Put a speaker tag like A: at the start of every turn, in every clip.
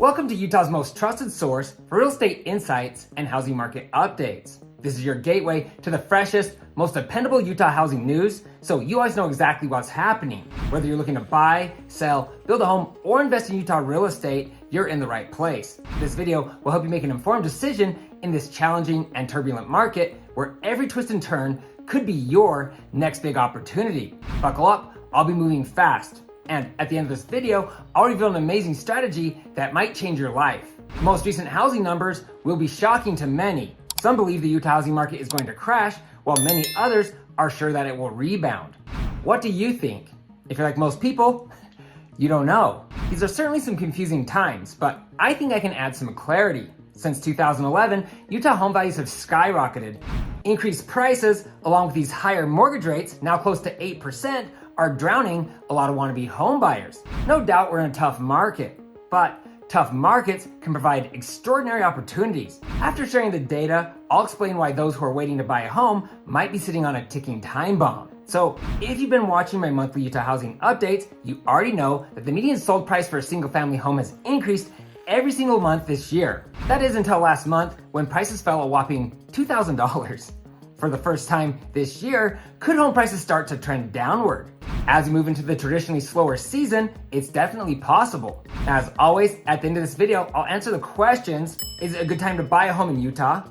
A: Welcome to Utah's most trusted source for real estate insights and housing market updates. This is your gateway to the freshest, most dependable Utah housing news, so you always know exactly what's happening. Whether you're looking to buy, sell, build a home, or invest in Utah real estate, you're in the right place. This video will help you make an informed decision in this challenging and turbulent market where every twist and turn could be your next big opportunity. Buckle up, I'll be moving fast. And at the end of this video, I'll reveal an amazing strategy that might change your life. The most recent housing numbers will be shocking to many. Some believe the Utah housing market is going to crash, while many others are sure that it will rebound. What do you think? If you're like most people, you don't know. These are certainly some confusing times, but I think I can add some clarity. Since 2011, Utah home values have skyrocketed. Increased prices, along with these higher mortgage rates, now close to 8%, are drowning a lot of wannabe home buyers. No doubt we're in a tough market, but tough markets can provide extraordinary opportunities. After sharing the data, I'll explain why those who are waiting to buy a home might be sitting on a ticking time bomb. So if you've been watching my monthly Utah housing updates, you already know that the median sold price for a single family home has increased every single month this year. That is until last month when prices fell a whopping $2,000. For the first time this year, could home prices start to trend downward? As we move into the traditionally slower season, it's definitely possible. As always, at the end of this video, I'll answer the questions: is it a good time to buy a home in Utah?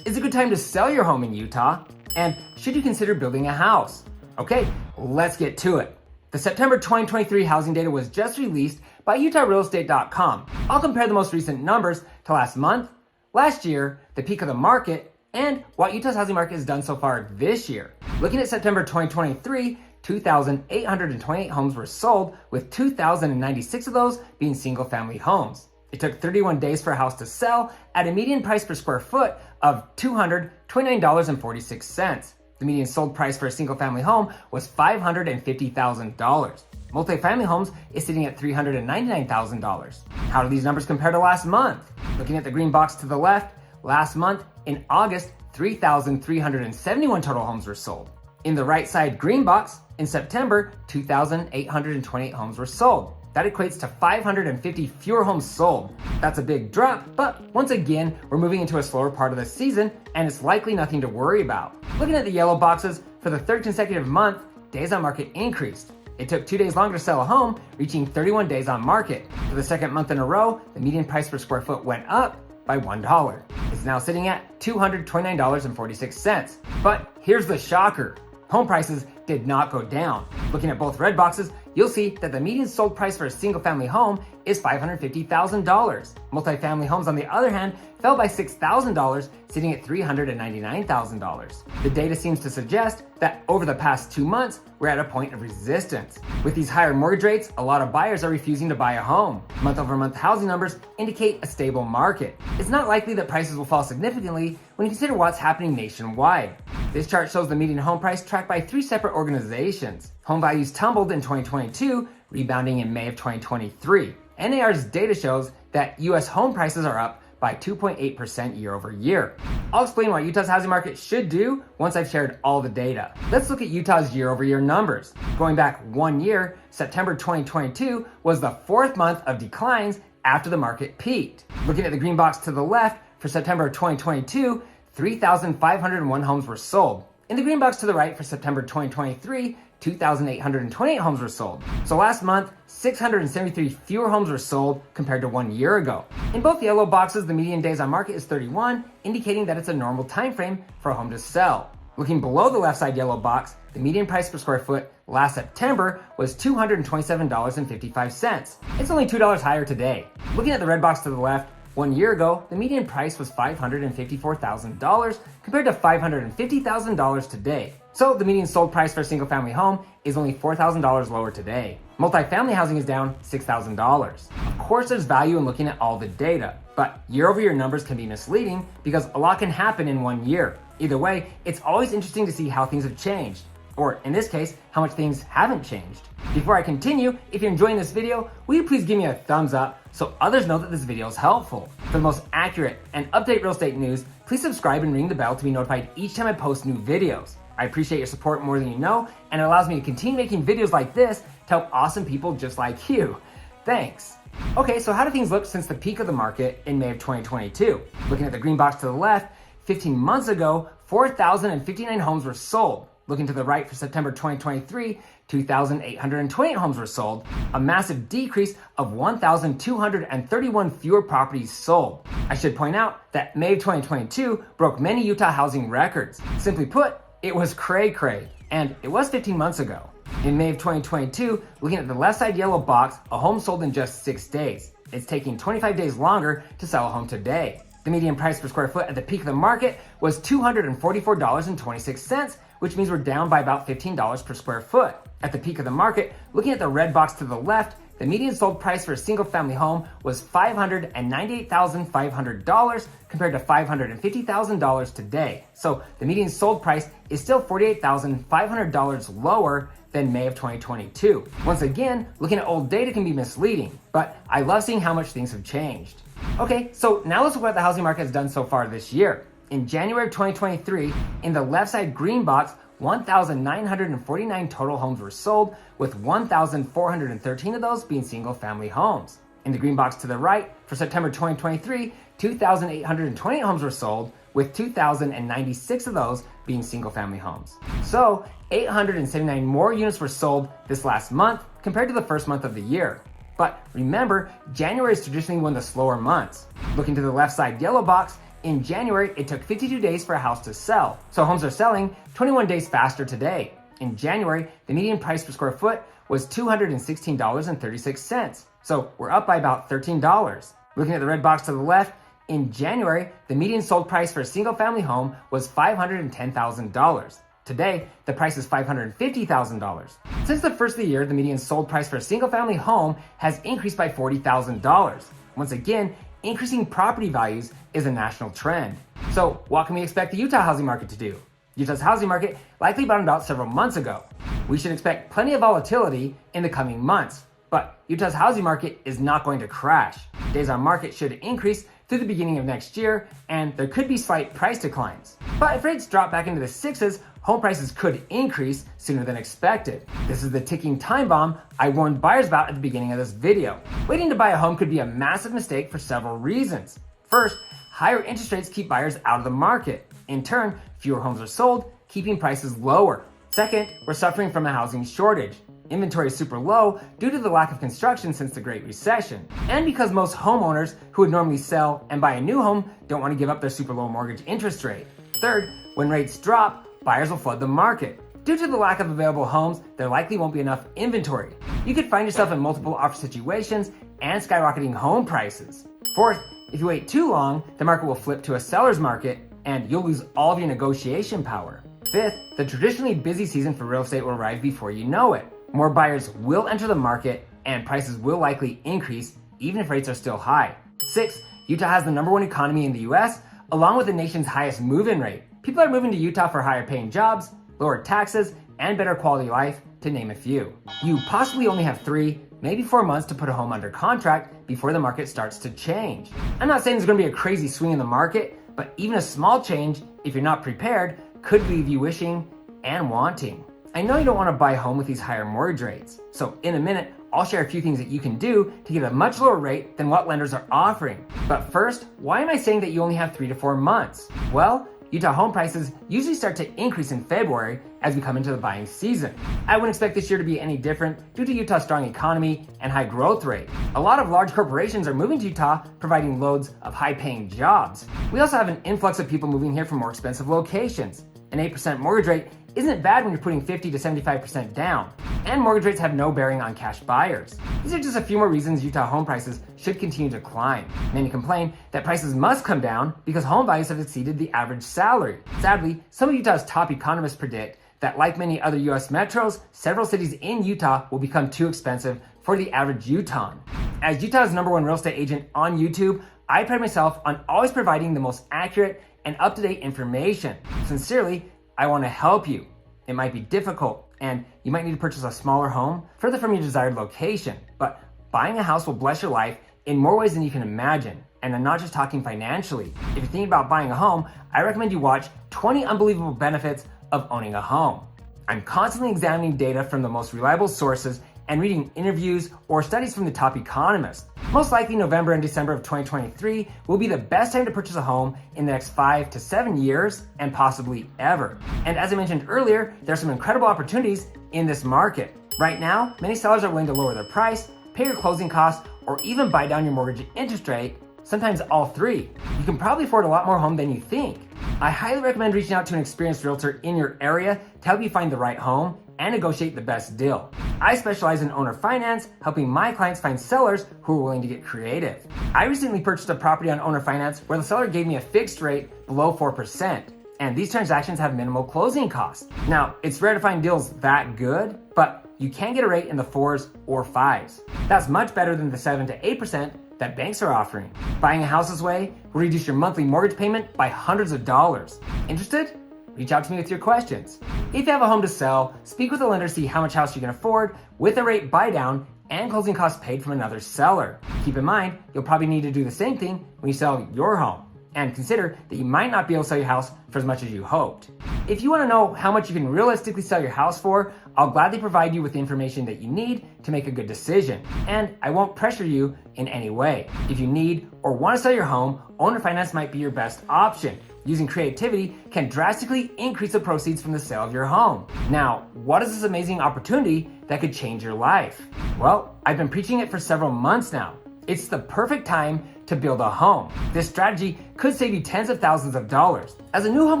A: Is it a good time to sell your home in Utah? And should you consider building a house? Okay, let's get to it. The September 2023 housing data was just released by UtahRealEstate.com. I'll compare the most recent numbers to last month, last year, the peak of the market, and what Utah's housing market has done so far this year. Looking at September 2023, 2,828 homes were sold, with 2,096 of those being single-family homes. It took 31 days for a house to sell at a median price per square foot of $229.46. The median sold price for a single-family home was $550,000. Multifamily homes is sitting at $399,000. How do these numbers compare to last month? Looking at the green box to the left, last month in August, 3,371 total homes were sold. In the right side green box, in September, 2,828 homes were sold. That equates to 550 fewer homes sold. That's a big drop, but once again, we're moving into a slower part of the season, and it's likely nothing to worry about. Looking at the yellow boxes, for the third consecutive month, days on market increased. It took 2 days longer to sell a home, reaching 31 days on market. For the second month in a row, the median price per square foot went up by $1. It's now sitting at $229.46. But here's the shocker. Home prices did not go down. Looking at both red boxes, you'll see that the median sold price for a single-family home is $550,000. Multifamily homes, on the other hand, fell by $6,000, sitting at $399,000. The data seems to suggest that over the past 2 months, we're at a point of resistance. With these higher mortgage rates, a lot of buyers are refusing to buy a home. Month-over-month housing numbers indicate a stable market. It's not likely that prices will fall significantly when you consider what's happening nationwide. This chart shows the median home price tracked by 3 separate organizations. Home values tumbled in 2022, rebounding in May of 2023. NAR's data shows that U.S. home prices are up by 2.8% year over year. I'll explain what Utah's housing market should do once I've shared all the data. Let's look at Utah's year over year numbers. Going back 1 year, September 2022 was the 4th month of declines after the market peaked. Looking at the green box to the left, for September 2022, 3,501 homes were sold. In the green box to the right for September 2023, 2,828 homes were sold. So last month, 673 fewer homes were sold compared to 1 year ago. In both yellow boxes, the median days on market is 31, indicating that it's a normal time frame for a home to sell. Looking below the left side yellow box, the median price per square foot last September was $227.55. It's only $2 higher today. Looking at the red box to the left, 1 year ago, the median price was $554,000 compared to $550,000 today. So the median sold price for a single family home is only $4,000 lower today. Multifamily housing is down $6,000. Of course, there's value in looking at all the data, but year over year numbers can be misleading because a lot can happen in 1 year. Either way, it's always interesting to see how things have changed. Or in this case, how much things haven't changed. Before I continue, if you're enjoying this video, will you please give me a thumbs up so others know that this video is helpful. For the most accurate and up-to-date real estate news, please subscribe and ring the bell to be notified each time I post new videos. I appreciate your support more than you know, and it allows me to continue making videos like this to help awesome people just like you. Thanks. Okay, so how do things look since the peak of the market in May of 2022? Looking at the green box to the left, 15 months ago, 4,059 homes were sold. Looking to the right for September 2023, 2,828 homes were sold, a massive decrease of 1,231 fewer properties sold. I should point out that May of 2022 broke many Utah housing records. Simply put, it was cray-cray, and it was 15 months ago. In May of 2022, looking at the left side yellow box, a home sold in just 6 days. It's taking 25 days longer to sell a home today. The median price per square foot at the peak of the market was $244.26, which means we're down by about $15 per square foot. At the peak of the market, looking at the red box to the left, the median sold price for a single family home was $598,500 compared to $550,000 today. So the median sold price is still $48,500 lower than May of 2022. Once again, looking at old data can be misleading, but I love seeing how much things have changed. Okay, so now let's look at what the housing market has done so far this year. In January of 2023, in the left side green box, 1,949 total homes were sold, with 1,413 of those being single-family homes. In the green box to the right, for September 2023, 2,828 homes were sold, with 2,096 of those being single-family homes. So, 879 more units were sold this last month compared to the first month of the year. But remember, January is traditionally one of the slower months. Looking to the left side yellow box, in January, it took 52 days for a house to sell. So homes are selling 21 days faster today. In January, the median price per square foot was $216.36. So we're up by about $13. Looking at the red box to the left, in January, the median sold price for a single family home was $510,000. Today, the price is $550,000. Since the first of the year, the median sold price for a single family home has increased by $40,000. Once again, increasing property values is a national trend. So what can we expect the Utah housing market to do? Utah's housing market likely bottomed out several months ago. We should expect plenty of volatility in the coming months, but Utah's housing market is not going to crash. Days on market should increase through the beginning of next year, and there could be slight price declines. But if rates drop back into the sixes, home prices could increase sooner than expected. This is the ticking time bomb I warned buyers about at the beginning of this video. Waiting to buy a home could be a massive mistake for several reasons. First, higher interest rates keep buyers out of the market. In turn, fewer homes are sold, keeping prices lower. Second, we're suffering from a housing shortage. Inventory is super low due to the lack of construction since the Great Recession, and because most homeowners who would normally sell and buy a new home don't want to give up their super low mortgage interest rate. Third, when rates drop, buyers will flood the market. Due to the lack of available homes, there likely won't be enough inventory. You could find yourself in multiple offer situations and skyrocketing home prices. Fourth, if you wait too long, the market will flip to a seller's market and you'll lose all of your negotiation power. Fifth, the traditionally busy season for real estate will arrive before you know it. More buyers will enter the market and prices will likely increase even if rates are still high. Sixth, Utah has the #1 economy in the US, along with the nation's highest move-in rate. People are moving to Utah for higher paying jobs, lower taxes, and better quality life, to name a few. You possibly only have 3, maybe 4 months to put a home under contract before the market starts to change. I'm not saying there's going to be a crazy swing in the market, but even a small change, if you're not prepared, could leave you wishing and wanting. I know you don't want to buy a home with these higher mortgage rates, so in a minute, I'll share a few things that you can do to get a much lower rate than what lenders are offering. But first, why am I saying that you only have 3 to 4 months? Well, Utah home prices usually start to increase in February as we come into the buying season. I wouldn't expect this year to be any different due to Utah's strong economy and high growth rate. A lot of large corporations are moving to Utah, providing loads of high-paying jobs. We also have an influx of people moving here from more expensive locations. An 8% mortgage rate isn't bad when you're putting 50 to 75% down, and mortgage rates have no bearing on cash buyers. These are just a few more reasons Utah home prices should continue to climb. Many complain that prices must come down because home values have exceeded the average salary. Sadly, some of Utah's top economists predict that, like many other US metros, several cities in Utah will become too expensive for the average Utahn. As Utah's #1 real estate agent on YouTube, I pride myself on always providing the most accurate and up-to-date information. Sincerely, I want to help you. It might be difficult, and you might need to purchase a smaller home further from your desired location, but buying a house will bless your life in more ways than you can imagine. And I'm not just talking financially. If you're thinking about buying a home, I recommend you watch 20 Unbelievable Benefits of Owning a Home. I'm constantly examining data from the most reliable sources and reading interviews or studies from the top economists. Most likely November and December of 2023 will be the best time to purchase a home in the next 5 to 7 years and possibly ever. And as I mentioned earlier, there are some incredible opportunities in this market. Right now, many sellers are willing to lower their price, pay your closing costs, or even buy down your mortgage interest rate, sometimes all three. You can probably afford a lot more home than you think. I highly recommend reaching out to an experienced realtor in your area to help you find the right home and negotiate the best deal. I specialize in owner finance, helping my clients find sellers who are willing to get creative. I recently purchased a property on owner finance where the seller gave me a fixed rate below 4%. And these transactions have minimal closing costs. Now, it's rare to find deals that good, but you can get a rate in the 4s or 5s. That's much better than the 7 to 8% that banks are offering. Buying a house this way will reduce your monthly mortgage payment by hundreds of dollars. Interested? Reach out to me with your questions. If you have a home to sell, speak with a lender to see how much house you can afford with a rate buy down and closing costs paid from another seller. Keep in mind, you'll probably need to do the same thing when you sell your home. And consider that you might not be able to sell your house for as much as you hoped. If you want to know how much you can realistically sell your house for, I'll gladly provide you with the information that you need to make a good decision. And I won't pressure you in any way. If you need or want to sell your home, owner finance might be your best option. Using creativity can drastically increase the proceeds from the sale of your home. Now, what is this amazing opportunity that could change your life? Well, I've been preaching it for several months now. It's the perfect time to build a home. This strategy could save you tens of thousands of dollars. As a new home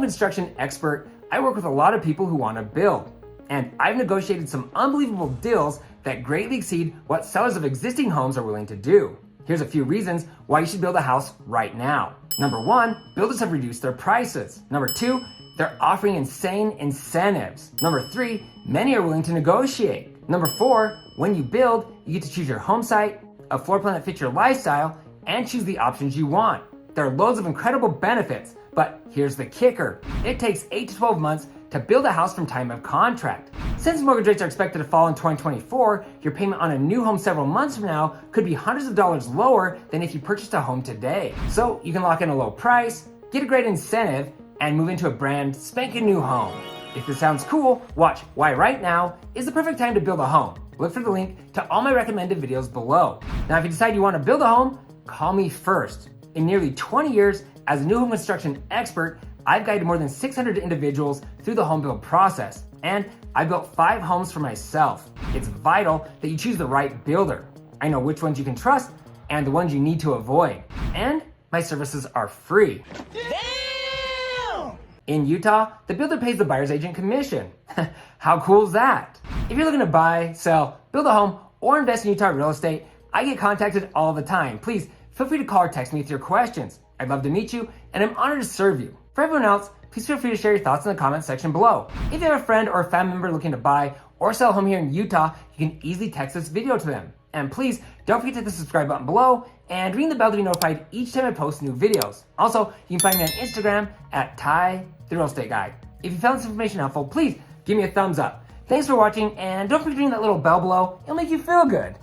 A: construction expert, I work with a lot of people who want to build. And I've negotiated some unbelievable deals that greatly exceed what sellers of existing homes are willing to do. Here's a few reasons why you should build a house right now. Number 1, builders have reduced their prices. Number 2, they're offering insane incentives. Number 3, many are willing to negotiate. Number 4, when you build, you get to choose your home site, a floor plan that fits your lifestyle, and choose the options you want. There are loads of incredible benefits, but here's the kicker. It takes 8 to 12 months to build a house from time of contract. Since mortgage rates are expected to fall in 2024, your payment on a new home several months from now could be hundreds of dollars lower than if you purchased a home today. So you can lock in a low price, get a great incentive, and move into a brand spanking new home. If this sounds cool, watch why right now is the perfect time to build a home. Look for the link to all my recommended videos below. Now, if you decide you want to build a home, call me first. In nearly 20 years as a new home construction expert, I've guided more than 600 individuals through the home build process, and I built 5 homes for myself. It's vital that you choose the right builder. I know which ones you can trust and the ones you need to avoid. And my services are free. Damn! In Utah, the builder pays the buyer's agent commission. How cool is that? If you're looking to buy, sell, build a home, or invest in Utah real estate, I get contacted all the time. Please feel free to call or text me with your questions. I'd love to meet you, and I'm honored to serve you. For everyone else, please feel free to share your thoughts in the comments section below. If you have a friend or a family member looking to buy or sell a home here in Utah, you can easily text this video to them. And please don't forget to hit the subscribe button below and ring the bell to be notified each time I post new videos. Also, you can find me on Instagram at Ty the Real Estate Guy. If you found this information helpful, please give me a thumbs up. Thanks for watching, and don't forget to ring that little bell below. It'll make you feel good.